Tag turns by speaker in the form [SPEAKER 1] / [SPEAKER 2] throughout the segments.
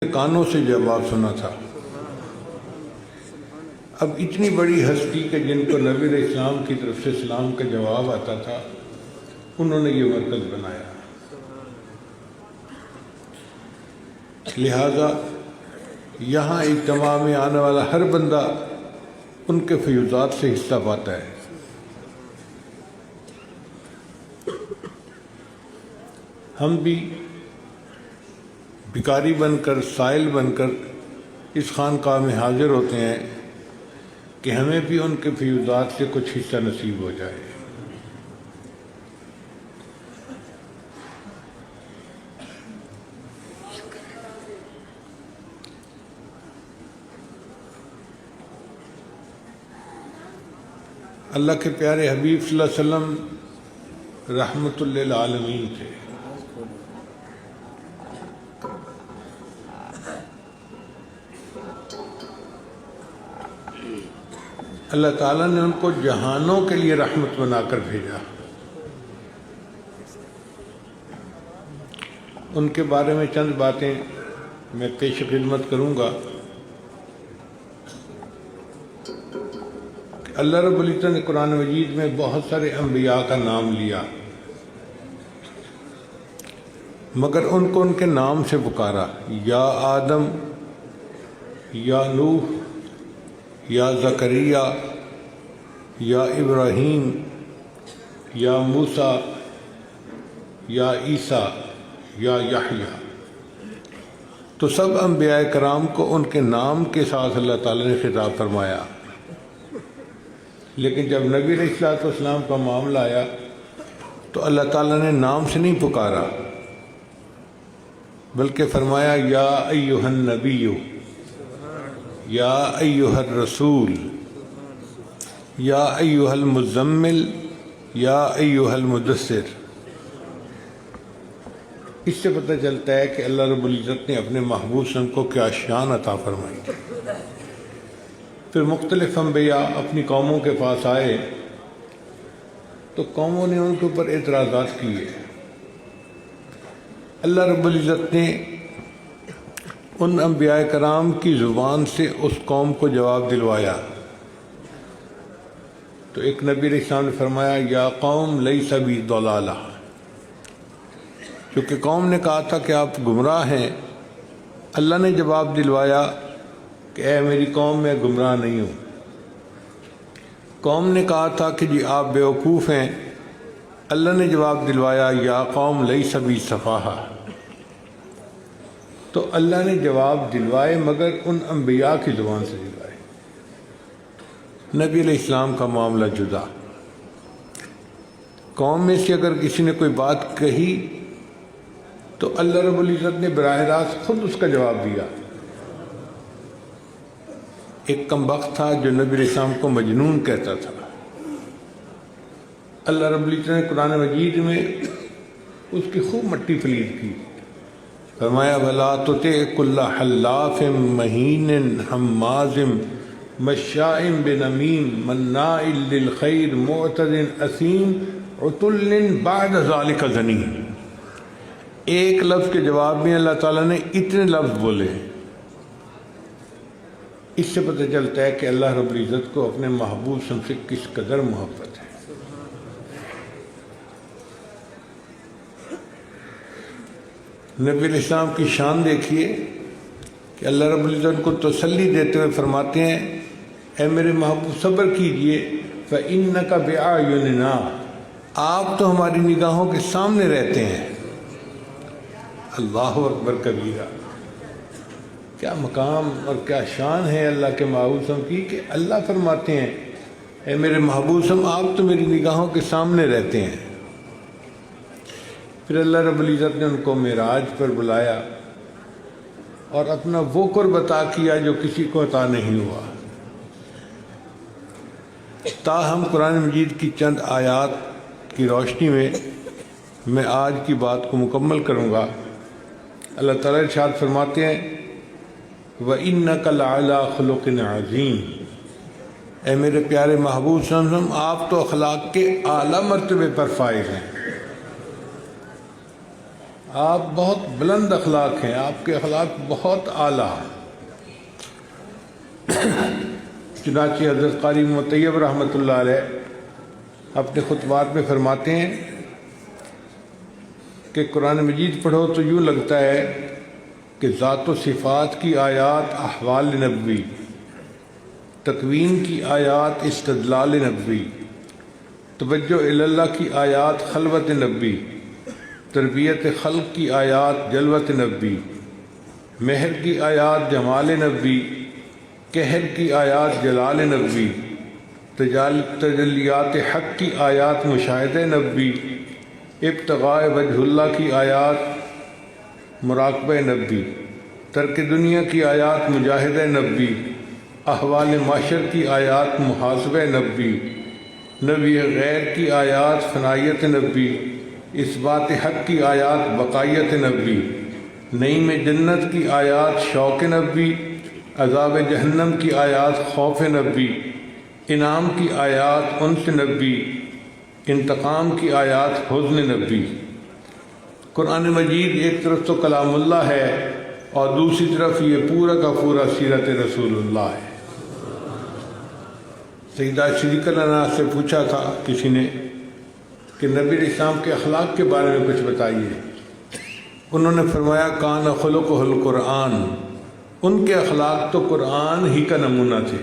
[SPEAKER 1] کانوں سے جواب سنا تھا۔ اب اتنی بڑی ہستی کہ جن کو نبی علیہ السلام کی طرف سے سلام کا جواب آتا تھا، انہوں نے یہ مرکز بنایا۔ لہذا یہاں اجتماع میں آنے والا ہر بندہ ان کے فیوضات سے حصہ پاتا ہے۔ ہم بھی بھکاری بن کر، سائل بن کر اس خانقاہ میں حاضر ہوتے ہیں کہ ہمیں بھی ان کے فیوضات سے کچھ حصہ نصیب ہو جائے۔ اللہ کے پیارے حبیب صلی اللہ علیہ وسلم رحمت للعالمین تھے۔ اللہ تعالیٰ نے ان کو جہانوں کے لیے رحمت بنا کر بھیجا۔ ان کے بارے میں چند باتیں میں پیش خدمت کروں گا۔ اللہ رب العزت نے قرآن مجید میں بہت سارے انبیاء کا نام لیا، مگر ان کو ان کے نام سے پکارا، یا آدم، یا نوح، یا زکریا، یا ابراہیم، یا موسیٰ، یا عیسیٰ، یا یحییٰ۔ تو سب انبیاء کرام کو ان کے نام کے ساتھ اللہ تعالیٰ نے خطاب فرمایا، لیکن جب نبی علیہ السلام کا معاملہ آیا تو اللہ تعالیٰ نے نام سے نہیں پکارا، بلکہ فرمایا یا ایھا النبی، یا ایھا الرسول، یا ایھا المزمل، یا ایھا المدثر۔ اس سے پتہ چلتا ہے کہ اللہ رب العزت نے اپنے محبوب صلی اللہ علیہ وسلم کو کیا شان عطا فرمائی۔ پھر مختلف انبیاء اپنی قوموں کے پاس آئے تو قوموں نے ان کے اوپر اعتراضات کیے۔ اللہ رب العزت نے ان انبیاء کرام کی زبان سے اس قوم کو جواب دلوایا۔ تو ایک نبی علیہ السلام نے فرمایا یا قوم لیس بی ضلالہ، کیونکہ قوم نے کہا تھا کہ آپ گمراہ ہیں۔ اللہ نے جواب دلوایا کہ اے میری قوم، میں گمراہ نہیں ہوں۔ قوم نے کہا تھا کہ جی آپ بیوقوف ہیں۔ اللہ نے جواب دلوایا یا قوم لیس بی سفاہہ۔ تو اللہ نے جواب دلوائے، مگر ان انبیاء کی زبان سے دلوائے۔ نبی علیہ السلام کا معاملہ جدا۔ قوم میں سے اگر کسی نے کوئی بات کہی تو اللہ رب العزت نے براہ راست خود اس کا جواب دیا۔ ایک کم بخت تھا جو نبی علیہ السلام کو مجنون کہتا تھا۔ اللہ رب العزت نے قرآن مجید میں اس کی خوب مٹی پلید کی۔ فرمایا وَلَا تُطِعْ كُلَّ حَلَّافٍ مَّهِینٍ ہَمَّازٍ مَّشَّاءٍ بِنَمِیمٍ مَّنَّاعٍ لِّلْخَیرِ مُعْتَدٍ أَثِیمٍ عُتُلٍّ بَعْدَ ذَلِکَ زَنِیمٍ۔ ایک لفظ کے جواب میں اللہ تعالیٰ نے اتنے لفظ بولے۔ اس سے پتہ چلتا ہے کہ اللہ رب العزت کو اپنے محبوب سے کس قدر محبت ہے۔ نبی علیہ السلام کی شان دیکھیے کہ اللہ رب العزت کو تسلی دیتے ہوئے فرماتے ہیں اے میرے محبوب صبر کیجئے، فَإِنَّكَ بِأَعْيُنِنَا، آپ تو ہماری نگاہوں کے سامنے رہتے ہیں۔ اللہ اکبر کبیرہ۔ کیا مقام اور کیا شان ہے اللہ کے محبوب صلی اللہ علیہ وسلم کی کہ اللہ فرماتے ہیں اے میرے محبوب صلی اللہ علیہ وسلم، آپ تو میری نگاہوں کے سامنے رہتے ہیں۔ پھر اللہ رب العزت نے ان کو معراج پر بلایا اور اپنا وہ قرب عطا کیا جو کسی کو عطا نہیں ہوا۔ تاہم قرآن مجید کی چند آیات کی روشنی میں آج کی بات کو مکمل کروں گا۔ اللہ تعالیٰ ارشاد فرماتے ہیں وَإِنَّكَ لَعَلَىٰ خُلُقٍ عَظِيمٍ، اے میرے پیارے محبوب صلی اللہ علیہ وسلم، آپ تو اخلاق کے اعلیٰ مرتبے پر فائز ہیں۔ آپ بہت بلند اخلاق ہیں، آپ کے اخلاق بہت اعلیٰ ہیں۔ چنانچہ حضرت قاری مطیب رحمۃ اللہ علیہ اپنے خطبات میں فرماتے ہیں کہ قرآن مجید پڑھو تو یوں لگتا ہے کہ ذات و صفات کی آیات احوال نبوی، تکوین کی آیات استدلال نبوی، توجہ اللہ کی آیات خلوت نبوی، تربیت خلق کی آیات جلوت نبوی، مہر کی آیات جمال نبوی، قہر کی آیات جلال نبوی، تجلیات حق کی آیات مشاہدہ نبوی، ابتغاء وجہ اللہ کی آیات مراقبہ نبوی، ترک دنیا کی آیات مجاہدہ نبوی، احوال معاشر کی آیات محاسبہ نبوی، نبی غیر کی آیات فنائیت نبوی، اثبات حق کی آیات بقائیت نبوی، نعیم جنت کی آیات شوق نبوی، عذاب جہنم کی آیات خوف نبوی، انعام کی آیات انس نبوی، انتقام کی آیات حزن نبوی۔ قرآن مجید ایک طرف تو کلام اللہ ہے اور دوسری طرف یہ پورا کا پورا سیرت رسول اللہ ہے۔ سیدہ صدیقہ عنہا سے پوچھا تھا کسی نے کہ نبی علیہ السلام کے اخلاق کے بارے میں کچھ بتائیے۔ انہوں نے فرمایا کان خلقہ القرآن، ان کے اخلاق تو قرآن ہی کا نمونہ تھے۔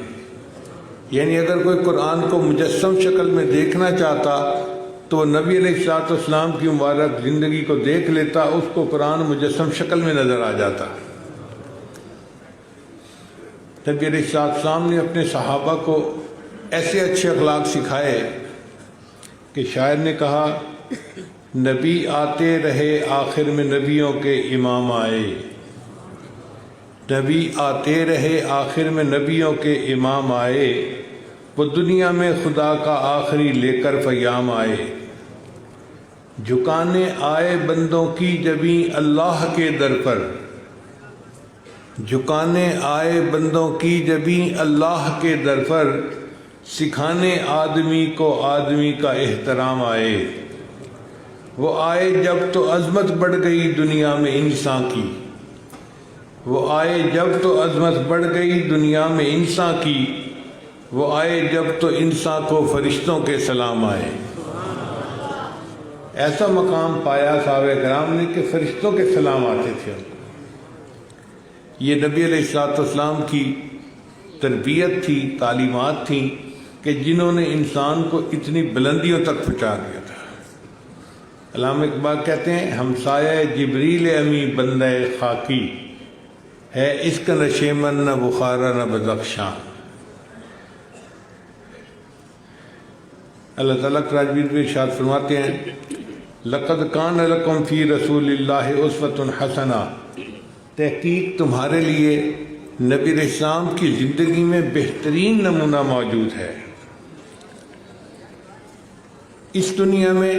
[SPEAKER 1] یعنی اگر کوئی قرآن کو مجسم شکل میں دیکھنا چاہتا تو وہ نبی علیہ السلام کی مبارک زندگی کو دیکھ لیتا، اس کو قرآن مجسم شکل میں نظر آ جاتا۔ نبی علیہ السلام نے اپنے صحابہ کو ایسے اچھے اخلاق سکھائے کہ شاعر نے کہا نبی آتے رہے آخر میں نبیوں کے امام آئے، نبی آتے رہے آخر میں نبیوں کے امام آئے، وہ دنیا میں خدا کا آخری لے کر پیام آئے، جھکانے آئے بندوں کی جبیں اللہ کے در پر، جھکانے آئے بندوں کی جبیں اللہ کے در پر، سکھانے آدمی کو آدمی کا احترام آئے، وہ آئے جب تو عظمت بڑھ گئی دنیا میں انسان کی، وہ آئے جب تو عظمت بڑھ گئی دنیا میں انسان کی، وہ آئے جب تو انسان کو فرشتوں کے سلام آئے۔ ایسا مقام پایا صحابہ کرام نے کہ فرشتوں کے سلام آتے تھے۔ یہ نبی علیہ السلام کی تربیت تھی، تعلیمات تھیں کہ جنہوں نے انسان کو اتنی بلندیوں تک پہنچا دیا تھا۔ علامہ اقبال کہتے ہیں ہمسایہ جبریل امی بندہ خاکی ہے، اس کا نہ شیمن نہ بخارا نہ بدخشاں۔ اللہ تعالیٰ راجوید میں ارشاد فرماتے ہیں لقد کان لکم فی رسول اللہ اسوۃ حسنہ، تحقیق تمہارے لیے نبی علیہ السلام کی زندگی میں بہترین نمونہ موجود ہے۔ اس دنیا میں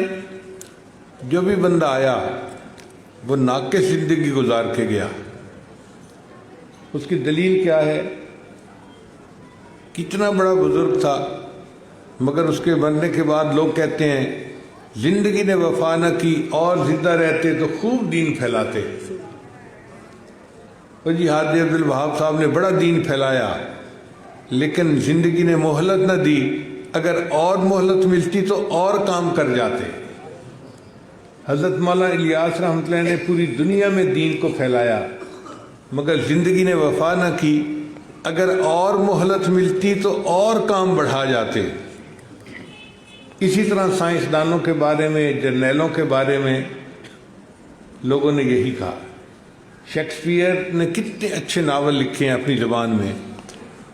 [SPEAKER 1] جو بھی بندہ آیا وہ ناقص زندگی گزار کے گیا۔ اس کی دلیل کیا ہے؟ کتنا بڑا بزرگ تھا مگر اس کے مرنے کے بعد لوگ کہتے ہیں زندگی نے وفا نہ کی اور زندہ رہتے تو خوب دین پھیلاتے۔ اور جی حاجی عبدالوہاب صاحب نے بڑا دین پھیلایا لیکن زندگی نے مہلت نہ دی، اگر اور مہلت ملتی تو اور کام کر جاتے۔ حضرت مولانا الیاس رحمۃ اللہ نے پوری دنیا میں دین کو پھیلایا مگر زندگی نے وفا نہ کی، اگر اور مہلت ملتی تو اور کام بڑھا جاتے۔ اسی طرح سائنسدانوں کے بارے میں، جرنیلوں کے بارے میں لوگوں نے یہی کہا۔ شیکسپیئر نے کتنے اچھے ناول لکھے ہیں اپنی زبان میں،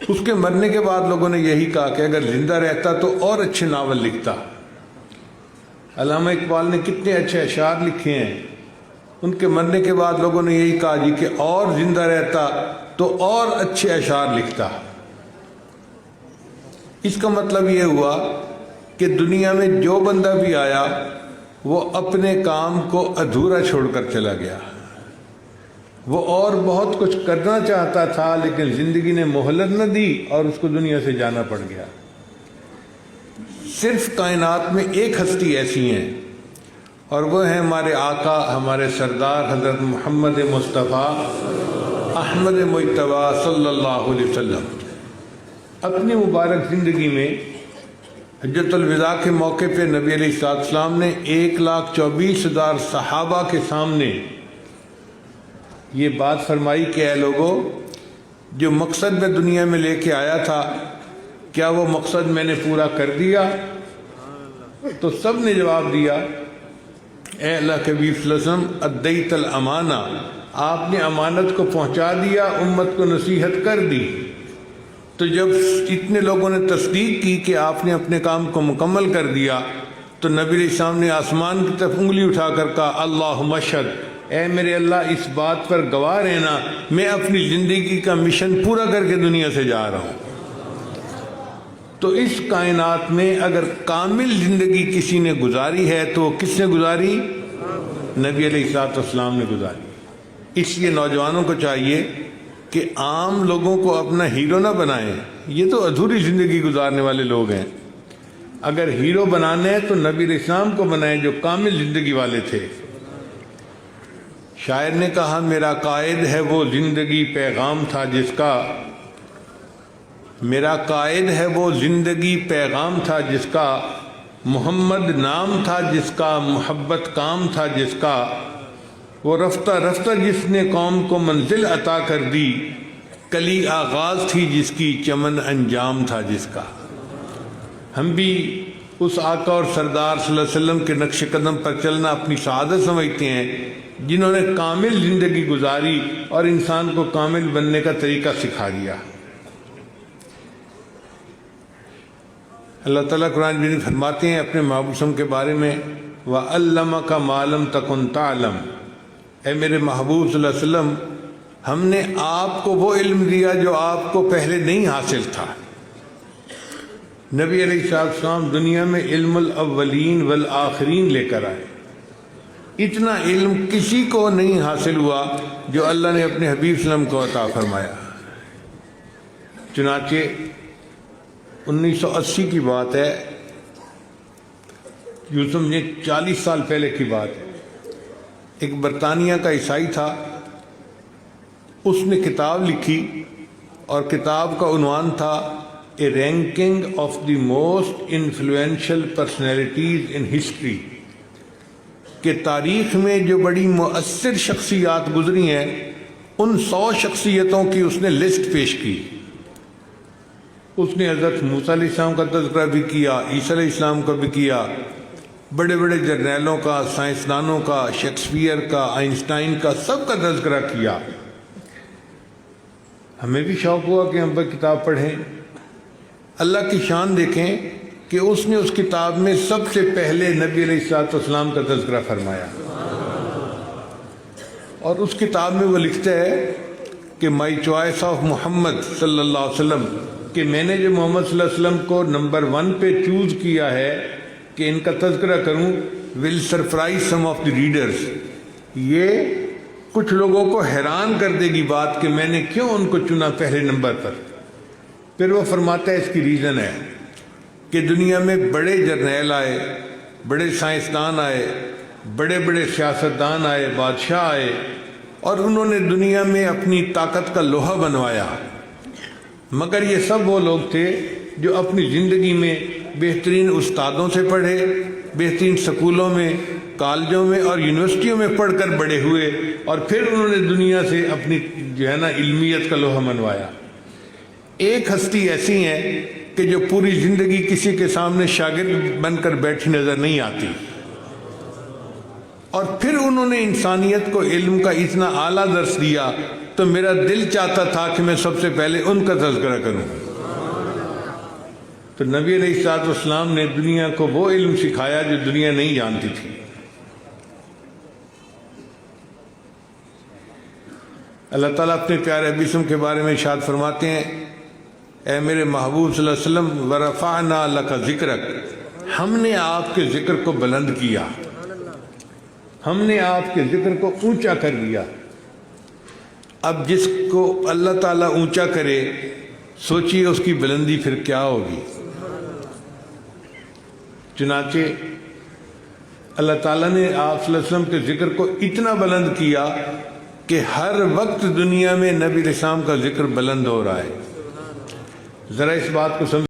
[SPEAKER 1] اس کے مرنے کے بعد لوگوں نے یہی کہا کہ اگر زندہ رہتا تو اور اچھے ناول لکھتا۔ علامہ اقبال نے کتنے اچھے اشعار لکھے ہیں، ان کے مرنے کے بعد لوگوں نے یہی کہا جی کہ اور زندہ رہتا تو اور اچھے اشعار لکھتا۔ اس کا مطلب یہ ہوا کہ دنیا میں جو بندہ بھی آیا وہ اپنے کام کو ادھورا چھوڑ کر چلا گیا۔ وہ اور بہت کچھ کرنا چاہتا تھا لیکن زندگی نے مہلت نہ دی اور اس کو دنیا سے جانا پڑ گیا۔ صرف کائنات میں ایک ہستی ایسی ہیں اور وہ ہیں ہمارے آقا ہمارے سردار حضرت محمد مصطفیٰ احمد مجتبیٰ صلی اللہ علیہ وسلم۔ اپنی مبارک زندگی میں حجۃ الوداع کے موقع پہ نبی علیہ السلام نے 1,24,000 صحابہ کے سامنے یہ بات فرمائی کہ اے لوگو، جو مقصد میں دنیا میں لے کے آیا تھا کیا وہ مقصد میں نے پورا کر دیا؟ تو سب نے جواب دیا اے اللہ کے حبیب صلی اللہ علیہ وسلم ادیت الامانہ، آپ نے امانت کو پہنچا دیا، امت کو نصیحت کر دی۔ تو جب اتنے لوگوں نے تصدیق کی کہ آپ نے اپنے کام کو مکمل کر دیا تو نبی علیہ السلام نے آسمان کی طرف انگلی اٹھا کر کہا اللہم اشہد، اے میرے اللہ اس بات پر گواہ رہنا میں اپنی زندگی کا مشن پورا کر کے دنیا سے جا رہا ہوں۔ تو اس کائنات میں اگر کامل زندگی کسی نے گزاری ہے تو کس نے گزاری؟ نبی علیہ السلام نے گزاری۔ اس لیے نوجوانوں کو چاہیے کہ عام لوگوں کو اپنا ہیرو نہ بنائیں، یہ تو ادھوری زندگی گزارنے والے لوگ ہیں۔ اگر ہیرو بنانے ہیں تو نبی علیہ السلام کو بنائیں جو کامل زندگی والے تھے۔ شاعر نے کہا میرا قائد ہے وہ زندگی پیغام تھا جس کا، میرا قائد ہے وہ زندگی پیغام تھا جس کا، محمد نام تھا جس کا، محبت کام تھا جس کا، وہ رفتہ رفتہ جس نے قوم کو منزل عطا کر دی، کلی آغاز تھی جس کی، چمن انجام تھا جس کا۔ ہم بھی اس آقا اور سردار صلی اللہ علیہ وسلم کے نقش قدم پر چلنا اپنی سعادت سمجھتے ہیں جنہوں نے کامل زندگی گزاری اور انسان کو کامل بننے کا طریقہ سکھا دیا۔ اللہ تعالیٰ قرآن مجید میں فرماتے ہیں اپنے محبوب صلی اللہ علیہ وسلم کے بارے میں وَعَلَّمَكَ مَا لَمْ تَكُنْ تَعْلَمْ، اے میرے محبوب صلی اللہ علیہ وسلم ہم نے آپ کو وہ علم دیا جو آپ کو پہلے نہیں حاصل تھا۔ نبی علیہ السلام دنیا میں علم الاولین والآخرین لے کر آئے۔ اتنا علم کسی کو نہیں حاصل ہوا جو اللہ نے اپنے حبیب صلی اللہ علیہ وسلم کو عطا فرمایا۔ چنانچہ 1980 کی بات ہے، یوں سمجھیں 40 سال پہلے کی بات ہے، ایک برطانیہ کا عیسائی تھا، اس نے کتاب لکھی اور کتاب کا عنوان تھا a ranking of the most influential personalities in history, کہ تاریخ میں جو بڑی مؤثر شخصیات گزری ہیں ان 100 شخصیتوں کی اس نے لسٹ پیش کی۔ اس نے حضرت موسیٰ علیہ السلام کا تذکرہ بھی کیا، عیسیٰ علیہ السلام کا بھی کیا، بڑے بڑے جرنیلوں کا، سائنسدانوں کا، شیکسپیئر کا، آئنسٹائن کا، سب کا تذکرہ کیا۔ ہمیں بھی شوق ہوا کہ ہم پر کتاب پڑھیں۔ اللہ کی شان دیکھیں کہ اس نے اس کتاب میں سب سے پہلے نبی علیہ السلام کا تذکرہ فرمایا، اور اس کتاب میں وہ لکھتا ہے کہ مائی چوائس آف محمد صلی اللہ علیہ وسلم، کہ میں نے جو محمد صلی اللہ علیہ وسلم کو نمبر 1 پہ چوز کیا ہے کہ ان کا تذکرہ کروں، will surprise some of the readers, یہ کچھ لوگوں کو حیران کر دے گی بات کہ میں نے کیوں ان کو چنا پہلے نمبر پر۔ پھر وہ فرماتا ہے اس کی ریزن ہے کہ دنیا میں بڑے جرنیل آئے، بڑے سائنسدان آئے، بڑے بڑے سیاستدان آئے، بادشاہ آئے، اور انہوں نے دنیا میں اپنی طاقت کا لوہا بنوایا، مگر یہ سب وہ لوگ تھے جو اپنی زندگی میں بہترین استادوں سے پڑھے، بہترین سکولوں میں، کالجوں میں اور یونیورسٹیوں میں پڑھ کر بڑے ہوئے، اور پھر انہوں نے دنیا سے اپنی علمیت کا لوہا منوایا۔ ایک ہستی ایسی ہے کہ جو پوری زندگی کسی کے سامنے شاگرد بن کر بیٹھی نظر نہیں آتی، اور پھر انہوں نے انسانیت کو علم کا اتنا اعلیٰ درس دیا تو میرا دل چاہتا تھا کہ میں سب سے پہلے ان کا تذکرہ کروں۔ تو نبی علیہ السلام نے دنیا کو وہ علم سکھایا جو دنیا نہیں جانتی تھی۔ اللہ تعالیٰ اپنے پیارے حبیب صلی اللہ علیہ وسلم کے بارے میں ارشاد فرماتے ہیں اے میرے محبوب صلی اللہ علیہ وسلم وَرَفَعْنَا لَكَ ذِكْرَكَ، ہم نے آپ کے ذکر کو بلند کیا، ہم نے آپ کے ذکر کو اونچا کر دیا۔ اب جس کو اللہ تعالیٰ اونچا کرے سوچیے اس کی بلندی پھر کیا ہوگی۔ چنانچہ اللہ تعالیٰ نے آپ صلی اللہ علیہ وسلم کے ذکر کو اتنا بلند کیا کہ ہر وقت دنیا میں نبی علیہ السلام کا ذکر بلند ہو رہا ہے. ذرا اس بات کو سمجھ